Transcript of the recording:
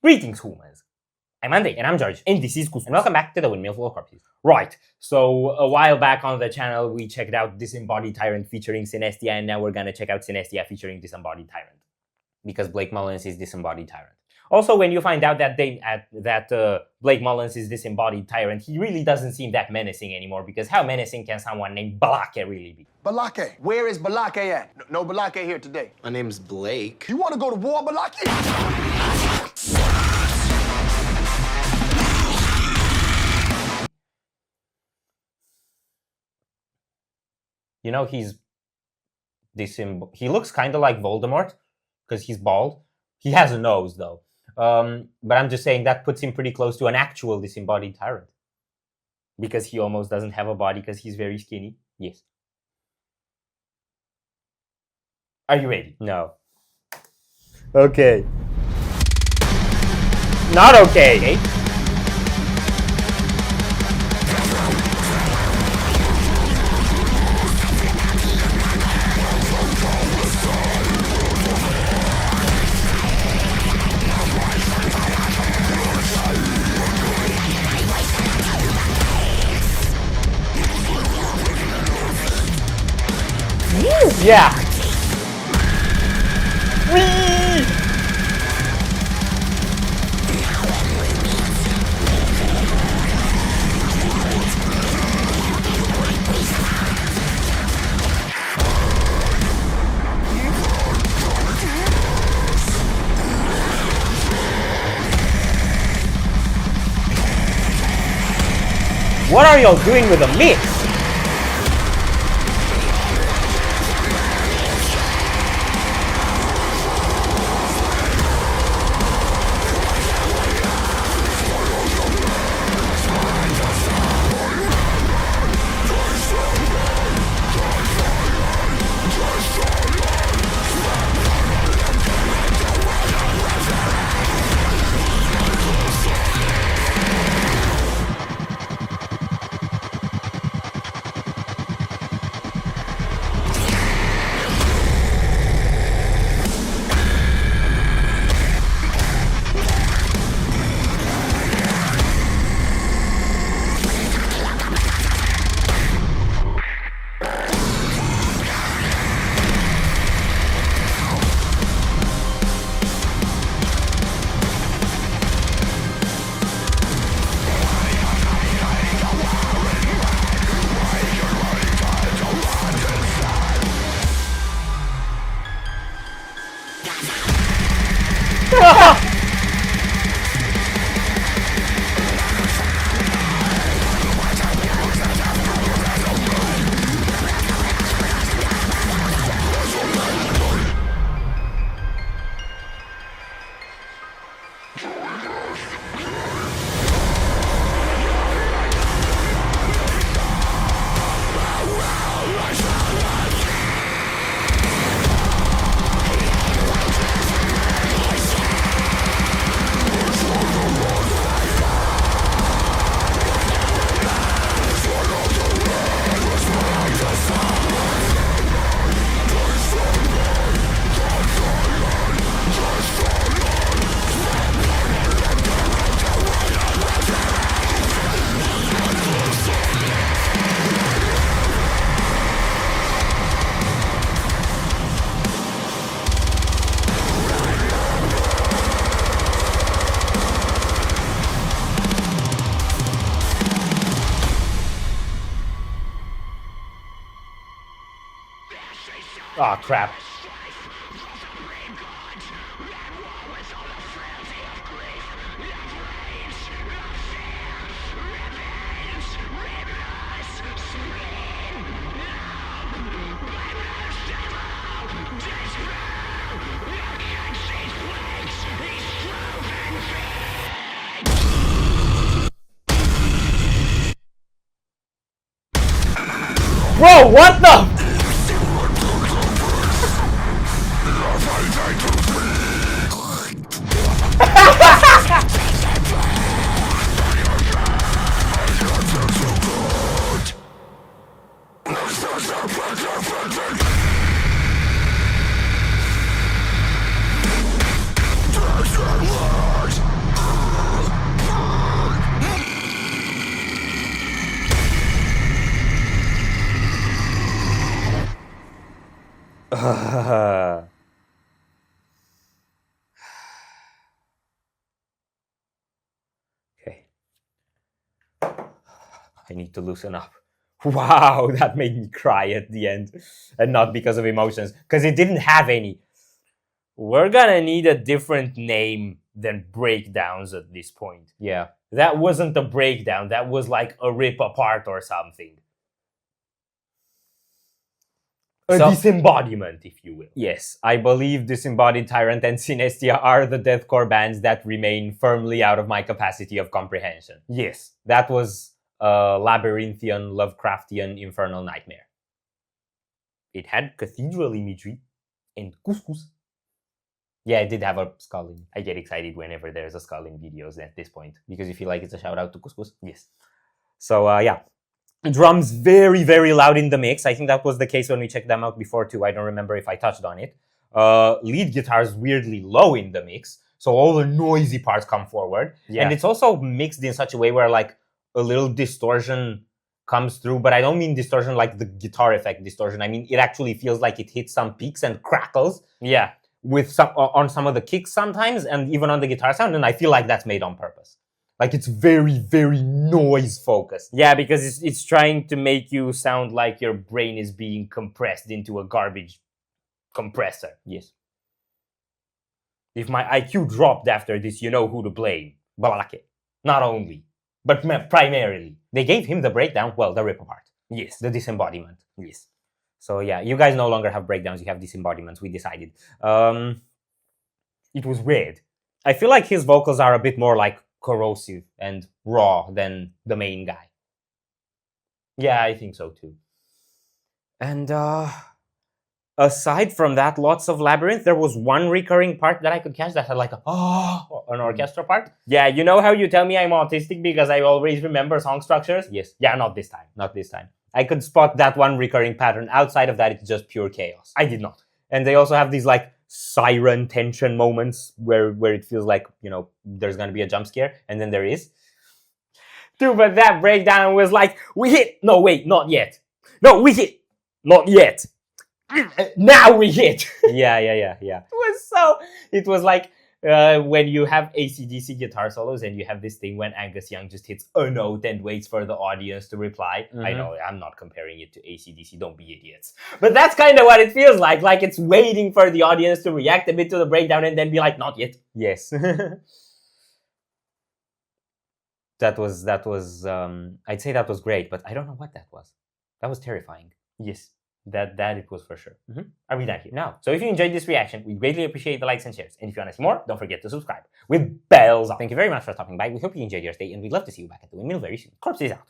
Greetings, humans. I'm Andy, and I'm George, and this is Kus, and welcome back to the Windmill Full of Corpses. Right, so a while back on the channel, we checked out Disembodied Tyrant featuring Synestia, and now we're gonna check out Synestia featuring Disembodied Tyrant. Because Blake Mullens is Disembodied Tyrant. Also, when you find out that Blake Mullens is Disembodied Tyrant, he really doesn't seem that menacing anymore, because how menacing can someone named Balake really be? Balake, where is Balake at? No Balake here today. My name's Blake. You want to go to war, Balake? You know, he looks kind of like Voldemort, because he's bald. He has a nose, though. But I'm just saying that puts him pretty close to an actual Disembodied Tyrant. Because he almost doesn't have a body, because he's very skinny. Yes. Are you ready? No. Okay. Not okay. Yeah. Whee! What are y'all doing with the mix? Aw, crap. Bro, what the? I need to loosen up. Wow, that made me cry at the end. And not because of emotions, because it didn't have any. We're gonna need a different name than breakdowns at this point. Yeah. That wasn't a breakdown, that was like a rip apart or something. A disembodiment, if you will. Yes, I believe Disembodied Tyrant and Synestia are the deathcore bands that remain firmly out of my capacity of comprehension. Yes, that was a labyrinthian, Lovecraftian, infernal nightmare. It had cathedral imagery and couscous. Yeah, it did have a skull in. I get excited whenever there's a skull in videos at this point, because you feel like it's a shout out to couscous. Yes. So, yeah. Drums very, very loud in the mix. I think that was the case when we checked them out before too. I don't remember if I touched on it. Lead guitars weirdly low in the mix, so all the noisy parts come forward. Yeah. And it's also mixed in such a way where like a little distortion comes through, but I don't mean distortion like the guitar effect distortion. I mean it actually feels like it hits some peaks and crackles. Yeah. With some on some of the kicks sometimes, and even on the guitar sound, and I feel like that's made on purpose. Like it's very, very noise focused. Yeah, because it's trying to make you sound like your brain is being compressed into a garbage compressor. Yes. If my IQ dropped after this, you know who to blame. Balake. Not only, but primarily. They gave him the breakdown, well, the rip apart. Yes. The disembodiment. Yes. So yeah, you guys no longer have breakdowns, you have disembodiments, we decided. It was weird. I feel like his vocals are a bit more like corrosive and raw than the main guy. Yeah, I think so too. And aside from that, lots of labyrinth. There was one recurring part that I could catch that had like an orchestra part. Yeah, you know how you tell me I'm autistic because I always remember song structures? Yes. Yeah, not this time. Not this time. I could spot that one recurring pattern. Outside of that, it's just pure chaos. I did not. And they also have these like siren tension moments where it feels like, you know, there's gonna be a jump scare, and then there is. Dude, but that breakdown was like, we hit. No, wait, not yet. No, we hit. Not yet. Now we hit. Yeah. It was like when you have AC/DC guitar solos and you have this thing when Angus Young just hits a note and waits for the audience to reply. I know, I'm not comparing it to AC/DC, don't be idiots. But that's kind of what it feels like it's waiting for the audience to react a bit to the breakdown and then be like, not yet. Yes. That was I'd say that was great, but I don't know what that was. That was terrifying. Yes. That it was for sure. Are we done here? No. So if you enjoyed this reaction, we greatly appreciate the likes and shares. And if you want to see more, don't forget to subscribe with bells on. Thank you very much for stopping by. We hope you enjoyed your stay, and we'd love to see you back at the Windmill very soon. Corpse is out.